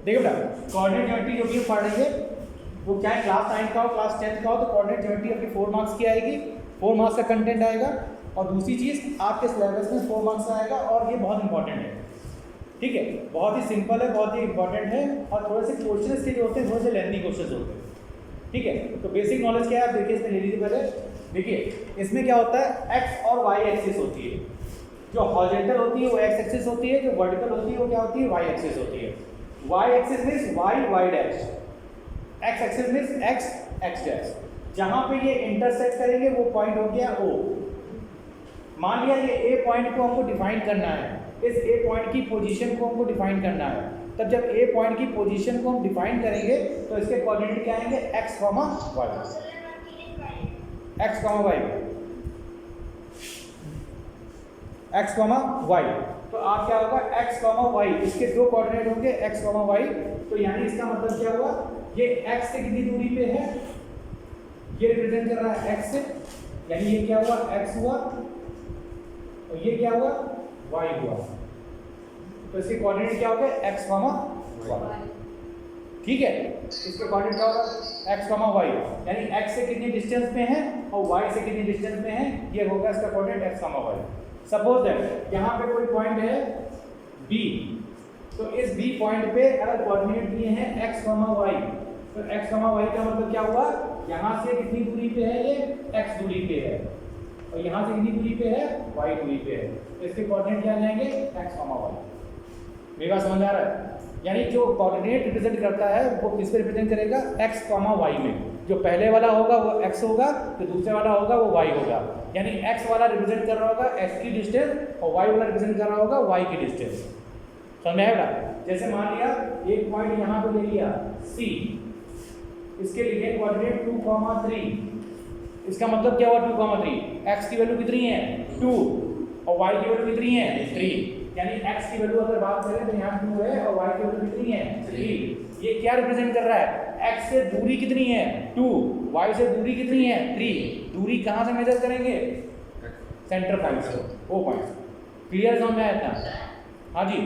देखो बेटा, coordinate geometry जो भी हम पढ़ेंगे वो चाहे क्लास 9 का हो क्लास 10 का हो, तो कोऑर्डिनेट ज्योमेट्री आपकी 4 मार्क्स की आएगी, 4 मार्क्स का कंटेंट आएगा। और दूसरी चीज़ आपके सिलेबस में 4 मार्क्स का आएगा, और ये बहुत इंपॉर्टेंट है, ठीक है, बहुत ही सिंपल है, बहुत ही इंपॉर्टेंट है, और थोड़े से क्वेश्चन इसके जो होते हैं थोड़े से लेंथी क्वेश्चन होते हैं, ठीक है। तो बेसिक नॉलेज क्या है आप देखिए, इसमें ले लीजिए पहले। देखिए इसमें क्या होता है, एक्स और वाई एक्सिस होती है, जो हॉरिजॉन्टल होती है वो एक्स एक्सिस होती है, जो वर्टिकल होती है वो क्या होती है, वाई एक्सिस होती है। Y axis means Y Y dash, X axis means X X dash. जहां पे ये इंटरसेक्ट करेंगे वो पॉइंट हो गया ओ। मान लिया ये ए पॉइंट को हमको डिफाइन करना है, इस ए पॉइंट की पोजीशन को हमको डिफाइन करना है, तब जब ए पॉइंट की पोजीशन को हम डिफाइन करेंगे तो इसके कोऑर्डिनेट क्या आएंगे, X comma Y, X comma Y, X comma Y. तो आप क्या होगा, एक्स कॉमा वाई, इसके दो कोऑर्डिनेट होंगे एक्स कॉमा वाई। तो यानी इसका मतलब क्या हुआ, ये एक्स से कितनी दूरी पे है, ये रिप्रेजेंट कर रहा है एक्स से, यानी ये क्या हुआ, एक्स हुआ, और ये क्या हुआ, वाई हुआ। तो इसके कोऑर्डिनेट क्या हो गए, एक्स कॉमा वाई, ठीक है। इसके कोऑर्डिनेट क्या होगा, एक्स कॉमा वाई, यानी एक्स से कितनी डिस्टेंस पे है और वाई से कितनी डिस्टेंस पे है, ये होगा इसका coordinate X comma Y. Suppose that यहाँ पे कोई पॉइंट है बी, तो इस बी पॉइंट पे अगर कोऑर्डिनेट दिए हैं एक्स कॉमा वाई, तो एक्स कॉमा वाई का मतलब क्या हुआ, यहाँ से कितनी दूरी पे है, ये एक्स दूरी पे है, और यहाँ से कितनी दूरी पे है, वाई दूरी पे है। तो इसके कोऑर्डिनेट क्या आ जाएंगे, एक्स कॉमा वाई। मेरी बात समझ आ रहा है, यानी जो कोऑर्डिनेट रिप्रेजेंट करता है वो किस पे रिप्रेजेंट करेगा, एक्स कॉमा वाई में। जो पहले वाला होगा वो एक्स होगा, जो दूसरे वाला होगा वो वाई होगा। यानी एक्स वाला रिप्रेजेंट कर रहा होगा एक्स की डिस्टेंस, और वाई वाला रिप्रेजेंट कर रहा होगा वाई की डिस्टेंस। समझ में आएगा। जैसे मान लिया एक पॉइंट यहाँ पे ले लिया सी, इसके लिए कोऑर्डिनेट 2,3, इसका मतलब क्या हुआ 2,3, एक्स की वैल्यू कितनी है 2 और वाई की वैल्यू कितनी है 3, यानी x की वैल्यू अगर बात करें तो यहाँ 2 है और y की वैल्यू कितनी है 3। ये क्या रिप्रेजेंट कर रहा है, x से दूरी कितनी है 2, y से दूरी कितनी है 3। दूरी कहाँ से मेजर करेंगे, सेंटर पॉइंट से, वो पॉइंट। क्लियर समझ में आया इतना? हाँ जी,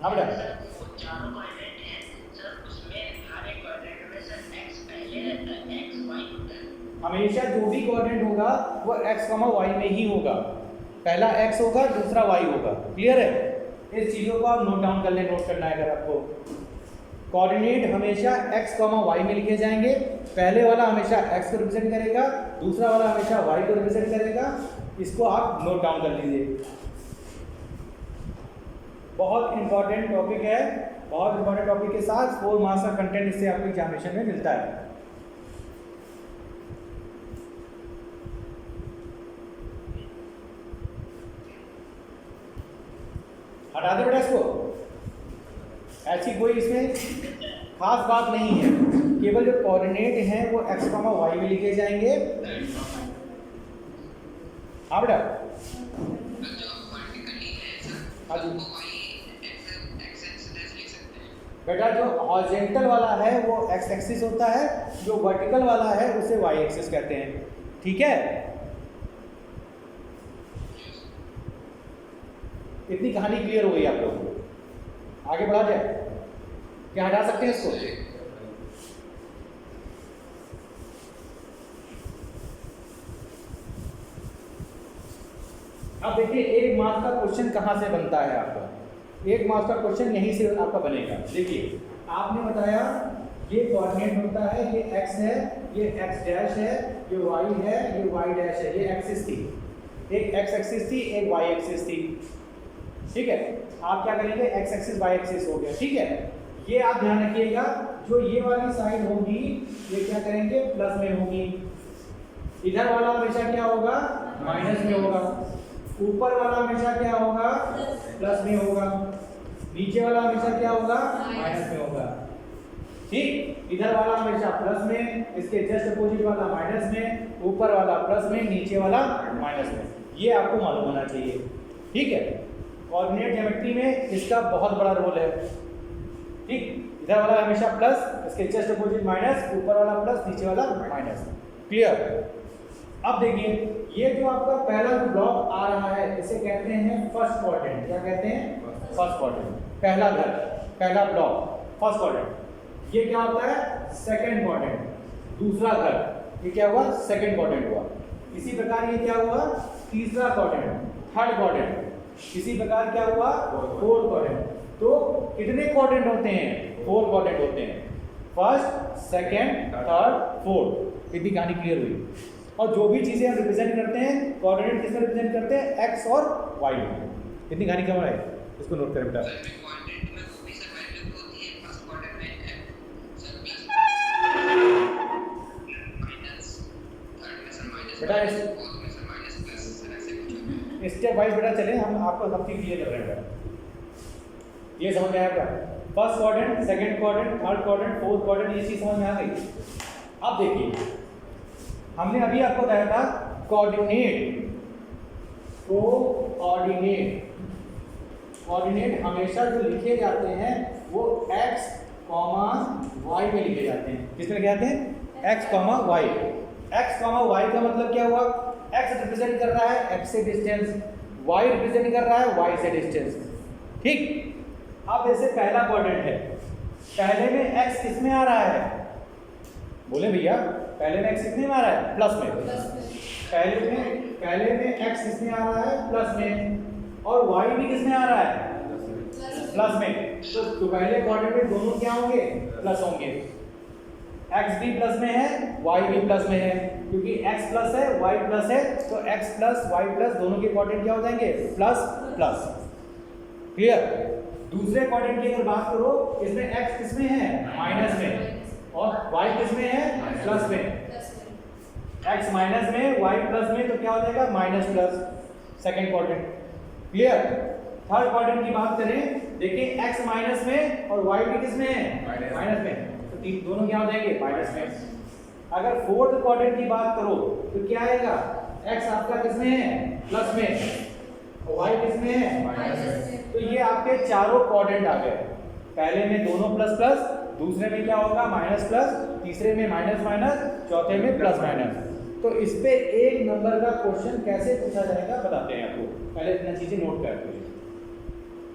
हाँ बेटा। हमेशा जो भी कोऑर्डिनेट होगा वो x, y में ही होगा, पहला x होगा दूसरा y होगा। क्लियर है, इस चीज़ों को आप नोट डाउन कर ले, नोट करना है अगर आपको। कोऑर्डिनेट हमेशा x, y में लिखे जाएंगे, पहले वाला हमेशा x को रिप्रेजेंट करेगा, दूसरा वाला हमेशा y को रिप्रेजेंट करेगा। इसको आप नोट डाउन कर लीजिए, बहुत इंपॉर्टेंट टॉपिक है, बहुत इंपॉर्टेंट टॉपिक के साथ 4 मार्क्स का कंटेंट इससे आपको एग्जामिनेशन में मिलता है। हटा दे बेटा इसको, ऐसी कोई इसमें खास बात नहीं है, केवल जो कोऑर्डिनेट हैं वो x, y में लिखे जाएंगे। हाँ बेटा, हाँ जी बेटा, जो हॉरिजॉन्टल वाला है वो x एक्सिस होता है, जो वर्टिकल वाला है उसे y एक्सिस कहते हैं, ठीक है। इतनी कहानी क्लियर हो गई आप लोगों को, आगे बढ़ा जाए क्या, हटा सकते हैं इसको। अब देखिए एक मार्क्स का क्वेश्चन कहाँ से बनता है आपका, एक मार्क्स का क्वेश्चन यहीं से आपका बनेगा। देखिए आपने बताया ये कोऑर्डिनेट होता है, ये x है, ये x डैश है, ये y है, ये y डैश है, ये एक्सिस थी, एक x एक्सिस थी, एक y एक्सिस थी, ठीक है। आप क्या करेंगे, x एक्सिस y एक्सिस हो गया, ठीक है। ये आप ध्यान रखिएगा, जो ये वाली साइड होगी ये क्या करेंगे, प्लस में होगी, इधर वाला हमेशा क्या होगा, माइनस में होगा, ऊपर वाला हमेशा क्या होगा, प्लस में होगा, नीचे वाला हमेशा क्या होगा, माइनस में होगा, ठीक। इधर वाला हमेशा प्लस में, इसके जस्ट अपोजिट वाला माइनस में, ऊपर वाला प्लस में, नीचे वाला माइनस में, ये आपको मालूम होना चाहिए, ठीक है। कोऑर्डिनेट ज्योमेट्री में इसका बहुत बड़ा रोल है, ठीक। इधर वाला हमेशा प्लस, इसके जस्ट अपोजिट माइनस, ऊपर वाला प्लस, नीचे वाला माइनस, क्लियर। अब देखिए ये जो आपका पहला ब्लॉक आ रहा है इसे कहते हैं फर्स्ट क्वाड्रेंट, क्या कहते हैं, फर्स्ट क्वाड्रेंट, पहला घर। पहला ब्लॉक, फर्स्ट क्वाड्रेंट। ये क्या होता है? सेकंड क्वाड्रेंट, दूसरा घर। ये क्या हुआ? सेकंड क्वाड्रेंट हुआ। इसी प्रकार ये क्या हुआ? तीसरा क्वाड्रेंट, थर्ड क्वाड्रेंट। इसी प्रकार क्या हुआ? Fourth quadrant. तो कितने क्वाड्रेंट होते हैं? 4 क्वाड्रेंट होते हैं, फर्स्ट, सेकंड, थर्ड, फोर्थ। इतनी कहानी क्लियर हुई। और जो भी चीजें हम रिप्रेजेंट करते हैं कोऑर्डिनेट किसमें रिप्रेजेंट करते हैं? एक्स और वाई में। इतनी कहानी क्या है? इसको नोट करें बेटा। बेटा स्टेप वाइज बेटा चले, हम आपको सब चीज क्लियर कर रहे हैं बेटा। ये समझ में आया बेटा? First quadrant, second quadrant, third quadrant, fourth quadrant, ये चीज समझ में आ गई। अब देखिए, हमने अभी आपको बताया था कोऑर्डिनेट। कोऑर्डिनेट हमेशा जो लिखे जाते हैं वो x, y में लिखे जाते हैं। किस में लिखे जाते हैं? x, y। x, y का मतलब क्या हुआ? x रिप्रेजेंट कर रहा है x से डिस्टेंस, y रिप्रेजेंट कर रहा है y से डिस्टेंस। ठीक। अब जैसे पहला क्वाड्रेंट है, पहले में x किस में आ रहा है? बोले भैया, पहले में x कितने में आ रहा है? प्लस में। पहले में x किसमें आ रहा है? प्लस में। और y भी किसमें आ रहा है? प्लस में। तो पहले क्वाड्रेंट में दोनों क्या होंगे? प्लस होंगे। x भी प्लस में है, y भी प्लस में है, क्योंकि x प्लस है, y प्लस है, तो x प्लस y प्लस दोनों के क्वाड्रेंट क्या हो जाएंगे? Plus plus. क्लियर? दूसरे क्वाड्रेंट की अगर बात करो, इसमें x किसमें है? माइनस में, और y किसमें है? प्लस में। x माइनस में, y प्लस में, तो क्या हो जाएगा? Minus plus, second quadrant. Clear? Third quadrant की बात करें, देखिए x माइनस में और y भी किसमें है? माइनस में, तो दोनों क्या हो जाएंगे? माइनस में। अगर फोर्थ क्वाड्रेंट की बात करो तो क्या आएगा? x आपका किसमें है? प्लस में, और y किसमें है? माइनस में। तो ये आपके चारों क्वाड्रेंट आ गए। पहले में दोनों प्लस प्लस, दूसरे में क्या होगा? माइनस प्लस, तीसरे में माइनस माइनस, चौथे में प्लस माइनस। तो इस पे एक नंबर का क्वेश्चन कैसे पूछा जाएगा बताते हैं आपको। पहले इतना चीजें नोट करते हैं।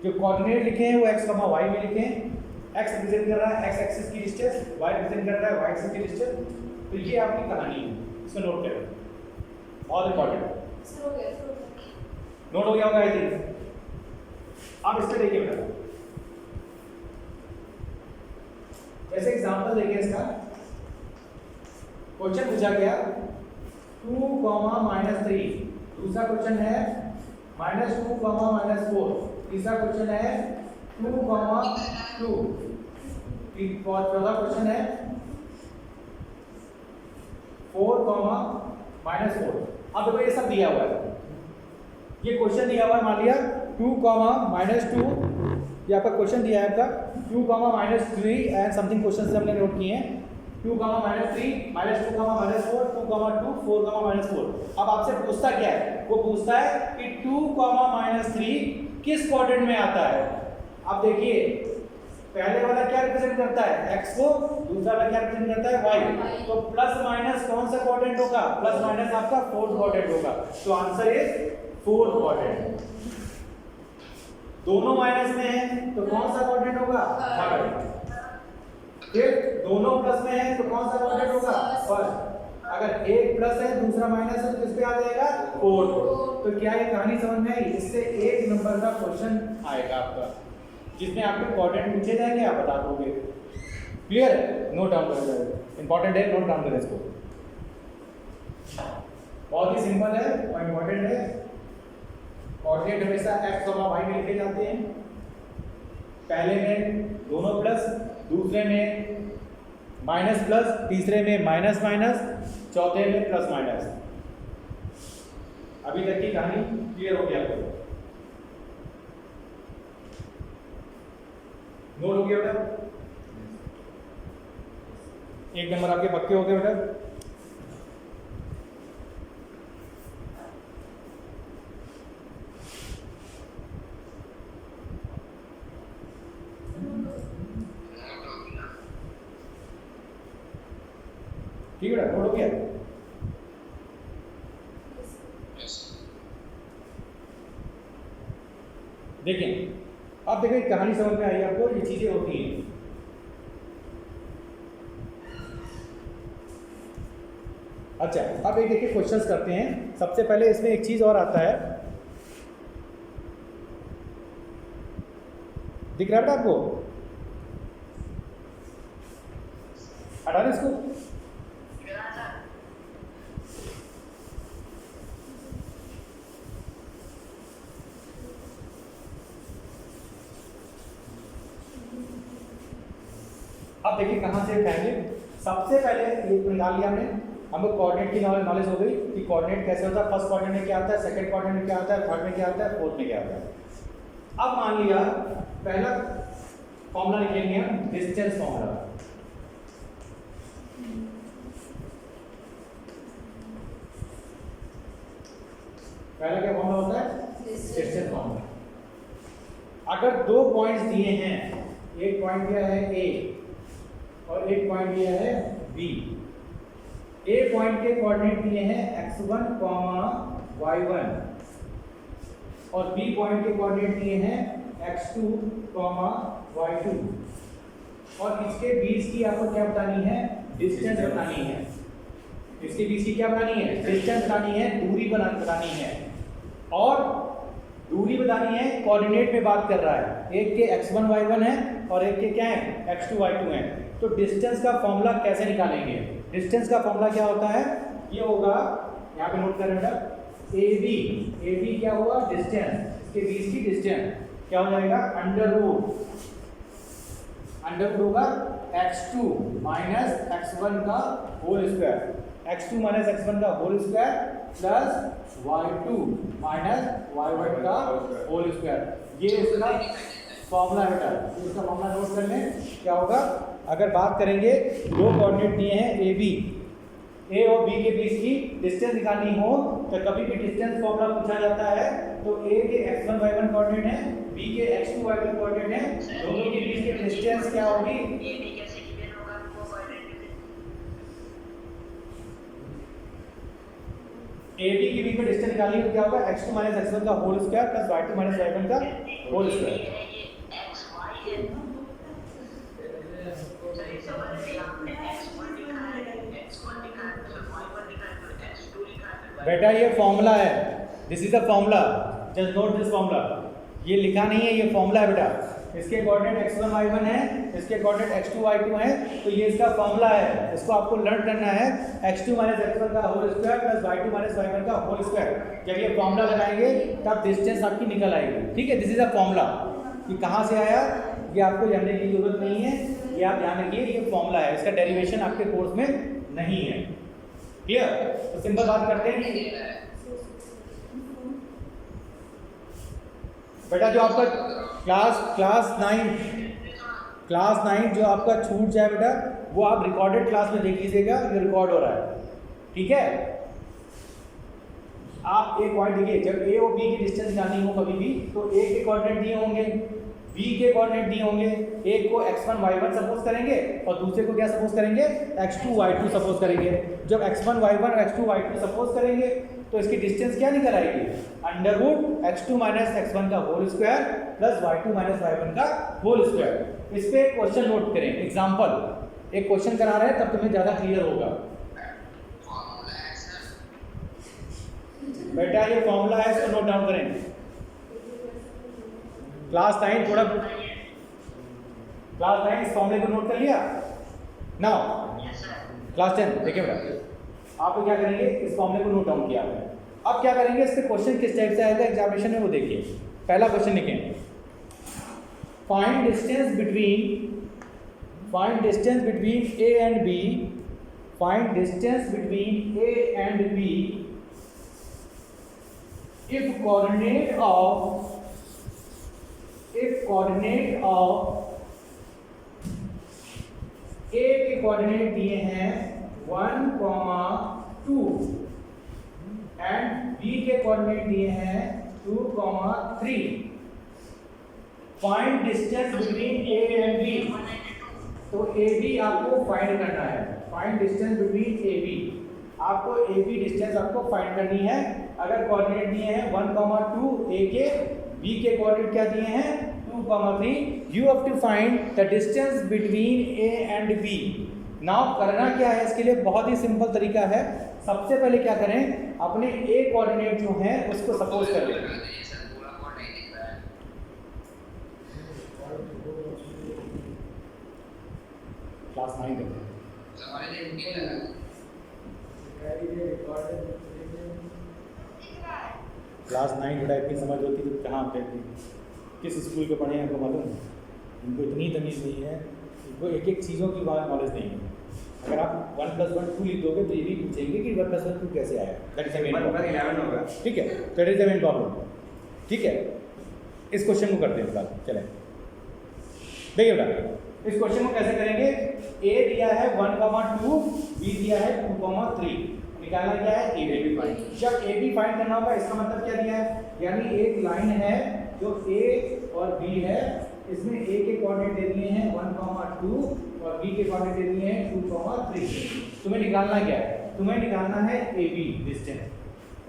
जो कोऑर्डिनेट लिखे हैं वो x, y में लिखे हैं। x रिप्रेजेंट कर रहा है x एक्सिस की डिस्टेंस, y रिप्रेजेंट कर रहा है y एक्सिस की डिस्टेंस। तो ये आपकी कहानी है, इसको नोट करें, बहुत इंपॉर्टेंट। नोट हो गया होगा आई थिंक। अब इसको देखिए बेटा, जैसे एग्जांपल देखिए, इसका क्वेश्चन पूछा गया 2, -3। दूसरा क्वेश्चन है -2, -4। तीसरा क्वेश्चन है 2, 2। चौथा क्वेश्चन है 4, -4। अब देखो ये सब दिया हुआ है, ये क्वेश्चन दिया हुआ है। मान लिया 2, -2, ये आपका क्वेश्चन दिया है आपका 2, -3 एंड समथिंग क्वेश्चन से हमने नोट किए हैं। 2, -3, -2, -4, 2, 2, 4, -4। अब आपसे पूछता क्या है? वो पूछता है कि 2, -3 किस क्वाड्रेंट में आता है। अब देखिए, पहले वाला क्या रिप्रेजेंट करता है? x को, दूसरा वाला क्या रिप्रेजेंट करता है? y। तो प्लस माइनस कौन सा क्वाड्रेंट होगा? प्लस माइनस आपका फोर्थ क्वाड्रेंट होगा। तो आंसर इज फोर्थ क्वाड्रेंट। दोनों माइनस में है तो कौन सा क्वाड्रेंट होगा? थर्ड। फिर दोनों प्लस में है तो कौन सा क्वाड्रेंट होगा? फर्स्ट। अगर एक प्लस है दूसरा माइनस है तो किस पे आ जाएगा? फोर्थ। तो क्या ये कहानी समझ में आई? इससे एक नंबर का क्वेश्चन आएगा आपका, जिसमें आपके क्वाड्रेंट पूछे जाएंगे, आप बता दोगे। क्लियर है? नोट डाउन करें, इंपॉर्टेंट है, नोट डाउन करें इसको। बहुत ही सिंपल है और इंपॉर्टेंट है। कोऑर्डिनेट हमेशा x, y में लिखे जाते हैं। पहले में दोनों प्लस, दूसरे में माइनस प्लस, तीसरे में माइनस माइनस, चौथे में प्लस माइनस। अभी तक की कहानी क्लियर हो गया आपको? नोट हो गया बेटा? एक नंबर आपके पक्के हो गए बेटा? ठीक है बेटा, नोट हो गया? देखिए, अब देखिए देखो कहानी समझ में आई आपको, ये चीजें होती हैं। अच्छा, अब एक एक क्वेश्चंस करते हैं। सबसे पहले इसमें एक चीज और आता है, दिख रहा है बेटा आपको? हटा दो इसको। अब देखिए कहाँ से उठाएंगे। सबसे पहले ये निकाल लिया हमने, हमको कोऑर्डिनेट की नॉलेज हो गई कि कोऑर्डिनेट कैसे होता है, फर्स्ट कोऑर्डिनेट में क्या आता है, सेकंड कोऑर्डिनेट में क्या आता है, थर्ड में क्या आता है, फोर्थ में क्या आता है। अब मान लिया पहला फॉर्मूला लिखेंगे हम, डिस्टेंस फॉर्मूला। पहला क्या फॉर्मूला होता है? Distance formula. अगर दो पॉइंट्स दिए हैं, एक पॉइंट दिया है ए और एक पॉइंट दिया है बी। ए पॉइंट के कोऑर्डिनेट दिए हैं x1, y1 और बी पॉइंट के कोऑर्डिनेट दिए हैं x2, y2 और इसके बीच की आपको क्या बतानी है? डिस्टेंस बतानी है। इसके बीच की क्या बतानी है? डिस्टेंस बतानी है, दूरी बतानी है। और दूरी बतानी है, कोऑर्डिनेट में बात कर रहा है, एक के x1 y1 है और एक के क्या है? x2 y2 है। तो डिस्टेंस का फॉर्मूला कैसे निकालेंगे? डिस्टेंस का फॉर्मूला क्या होता है? ये होगा, यहाँ पे नोट करें बेटा, ए बी क्या हुआ? डिस्टेंस, इसके बीच की डिस्टेंस क्या हो जाएगा? अंडर रूट होगा x2 माइनस x1 का whole square, x2 minus x1 का whole square plus y2 minus y1 का होल स्क्वायर। ये इसका फॉर्मूला है बेटा, इसका फॉर्मूला नोट कर लें। क्या होगा? अगर बात करेंगे, दो कोऑर्डिनेट दिए हैं ए बी, ए और बी के बीच की डिस्टेंस निकालनी हो तो कभी भी डिस्टेंस फॉर्मूला पूछा जाता है तो ए के x1 y1 कोऑर्डिनेट है, बी के x2 y2 कोऑर्डिनेट है, दोनों के बीच की डिस्टेंस क्या होगी? ए बी के बीच में डिस्टेंस निकालनी हो, क्या होगा? x2 माइनस x1 का whole square plus y2 minus y1 का होल स्क्वायर। बेटा ये फॉर्मूला है, this is the formula, just note this formula. ये लिखा नहीं है, ये फॉर्मूला है बेटा। इसके कोऑर्डिनेट x1 y1 है, इसके कोऑर्डिनेट x2 y2 है, तो ये इसका फॉर्मूला है। इसको आपको लर्न करना है, x2 माइनस x1 का whole square plus y2 minus y1 का होल स्क्वायर। जब ये फॉर्मूला लगाएंगे तब डिस्टेंस आपकी निकल आएगी। ठीक है, दिस इज द फॉर्मूला। ये कहाँ से आया ये आपको जानने की जरूरत नहीं है, ये आप ध्यान रखिए, ये फॉर्मूला है, इसका डेरिवेशन आपके कोर्स में नहीं है। क्लियर? तो सिंपल बात करते हैं कि बेटा जो आपका क्लास 9 जो आपका छूट जाए बेटा, वो आप रिकॉर्डेड क्लास में देख लीजिएगा, ये रिकॉर्ड हो रहा है। ठीक है, आप एक पॉइंट देखिए, जब ए और बी की डिस्टेंस निकालनी हो कभी भी तो ए के कोऑर्डिनेट दिए होंगे, बी के कोऑर्डिनेट दिए होंगे। एक को x1 y1 सपोज करेंगे और दूसरे को क्या सपोज करेंगे? x2 y2 सपोज करेंगे। जब x1 y1 और x2 y2 सपोज करेंगे तो इसकी डिस्टेंस क्या निकल आएगी? Under root x2 minus x1 का whole square plus y2 minus y1 का होल स्क्वायर। इस पे एक क्वेश्चन नोट करें, एग्जांपल एक क्वेश्चन करा रहे हैं तब तुम्हें ज्यादा क्लियर होगा। बेटा ये फॉर्मूला है, इसको नोट डाउन करें। क्लास 9 थोड़ा क्लास 9 इस फॉर्मूले को नोट कर लिया। नाउ क्लास 10 देखिए बेटा, आप क्या करेंगे? इस फॉर्मूले को नोट डाउन किया है। अब क्या करेंगे? इस पे क्वेश्चन किस टाइप से आएगा एग्जामिनेशन में वो देखिए। पहला क्वेश्चन लिखें, find distance between A and B, find distance between A and B if coordinate of A के कोऑर्डिनेट दिए हैं 1, 2 एंड B के कोऑर्डिनेट दिए हैं 2, 3। Find distance between A and B। तो AB आपको फाइंड करना है, फाइंड डिस्टेंस बिटवीन AB, आपको AB डिस्टेंस आपको फाइंड करनी है। अगर कोऑर्डिनेट दिए हैं 1, 2 A के, B के कोऑर्डिनेट क्या दिए हैं 2, 3 you have to find the distance between A and B. Now करना क्या है इसके लिए, बहुत ही सिंपल तरीका है। सबसे पहले क्या करें, अपने A कोऑर्डिनेट जो है उसको सपोज कर लें। क्लास 9 करते हैं। क्लास 9 टाइप की समझ होती तो कहाँ पे किस स्कूल के पढ़े हैं आपको मालूम है? इनको इतनी तमीज़ नहीं है, इनको एक एक चीज़ों की बात नॉलेज नहीं है। अगर आप 1 + 1 2 लिख दोगे तो ये भी पूछेंगे कि 1 + 1 2 कैसे आया। That is the main problem. 11 होगा, ठीक है, that is the main problem. ठीक है, इस क्वेश्चन को करते हैं फिलहाल। चलें देखिए बेटा, इस क्वेश्चन को कैसे करेंगे। A दिया है 1, 2, B दिया है 2, 3। निकालना क्या है, ए बी फाइंड। जब ए बी फाइंड करना होगा इसका मतलब क्या दिया है, यानी एक लाइन है जो A और B है, इसमें A के कोऑर्डिनेट दे दिए हैं 1, 2 और B के कोऑर्डिनेट दे दिए हैं 2, 3। तुम्हें निकालना क्या है, तुम्हें निकालना है ए बी डिस्टेंस।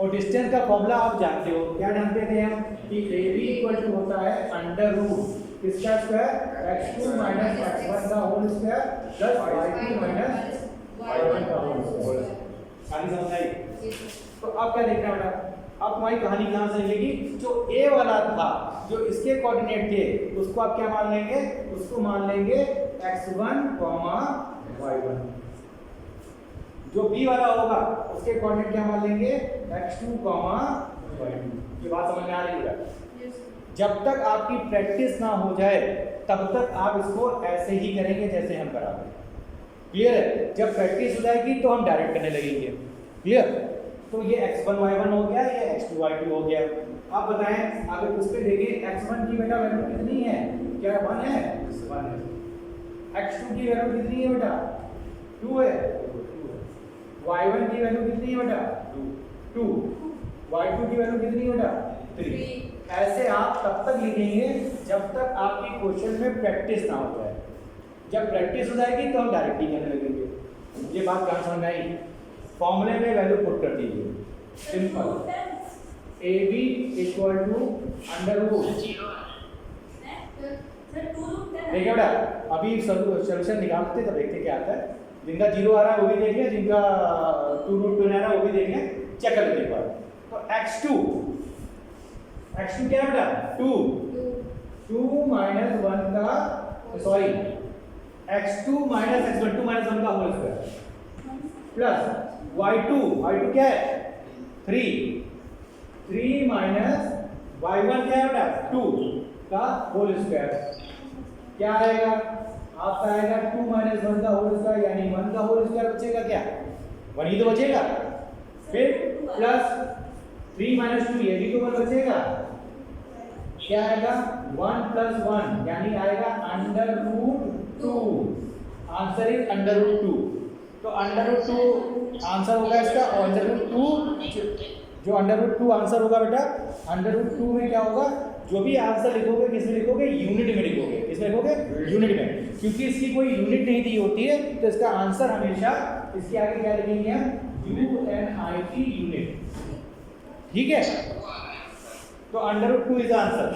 और डिस्टेंस का फॉर्मूला आप जानते हो, क्या जानते थे हम कि ए बी इक्वल टू होता है अंडर रूट किसका स्क्वायर, x2 - x1 का whole square plus y2 - y1 का होल स्क्वायर। कहानी समझ आई? तो अब क्या देखना है बेटा, अब तुम्हारी कहानी कहाँ से चलेगी, जो A वाला था, जो इसके कोऑर्डिनेट थे, उसको आप क्या मान लेंगे, उसको मान लेंगे x1, y1। जो B वाला होगा उसके कोऑर्डिनेट क्या मान लेंगे, x2, y2। ये बात समझ में आ रही है? जब तक आपकी प्रैक्टिस ना हो जाए तब तक आप इसको ऐसे ही करेंगे जैसे हम कराते हैं। क्लियर है? जब प्रैक्टिस हो जाएगी तो हम डायरेक्ट करने लगेंगे। क्लियर? तो ये x1 y1 हो गया, ये x2 y2 हो गया। आप बताएं, अगर उस पर देखें x1 की बेटा वैल्यू कितनी है, क्या 1 है, 1 है। x2 की वैल्यू कितनी है बेटा, 2 है। y1 की वैल्यू कितनी है बेटा, 2। y2 की वैल्यू कितनी है बेटा, 3। ऐसे आप तब तक लिखेंगे जब तक आपकी क्वेश्चन में प्रैक्टिस ना हो जाए। जब प्रैक्टिस हो जाएगी तो हम डायरेक्ट ही करने लगेंगे। ये बात कहाँ समझ आई? फॉर्मूले में वैल्यू पुट कर दीजिए, simple. A B equal to under root, देखिए बेटा अभी सोल्यूशन निकालते तब देखते क्या आता है। जिनका 0 आ रहा है वो भी देख लिया, जिनका 2√2 आ रहा है वो भी देख लिया, चेक कर लेते एक बार। तो x2 क्या है बेटा, 2 - 1 का सॉरी x2 - x1 2 - 1 का होल स्क्वायर प्लस y2 क्या है 3 - y1 क्या है बेटा 2 का होल स्क्वायर। क्या आएगा आपका, आएगा 2 - 1 का होल स्क्वायर, यानी 1 का होल स्क्वायर बचेगा, क्या 1 ही तो बचेगा। फिर प्लस 3 - 2 ये भी तो 1 बचेगा, क्या आएगा 1 + 1 यानी आएगा √2। Answer is √2। तो √2 आंसर होगा इसका, और √2 जो √2 आंसर होगा बेटा, √2 में क्या होगा, जो भी आंसर लिखोगे किस में लिखोगे, यूनिट में लिखोगे। किसमें लिखोगे, यूनिट में, क्योंकि इसकी कोई यूनिट नहीं दी होती है तो इसका आंसर हमेशा इसके आगे क्या लिखेंगे हम, UNIT यूनिट। ठीक है, तो √2 इज आंसर।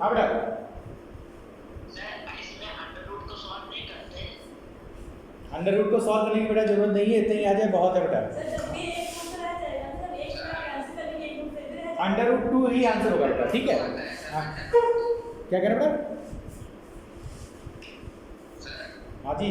अब अंडर रूट को सॉल्व करने की बेटा जरूरत नहीं है, इतने ही आ जाए बहुत है बेटा। √2 ही आंसर होगा बेटा, ठीक है। क्या कह रहे बेटा, हाँ जी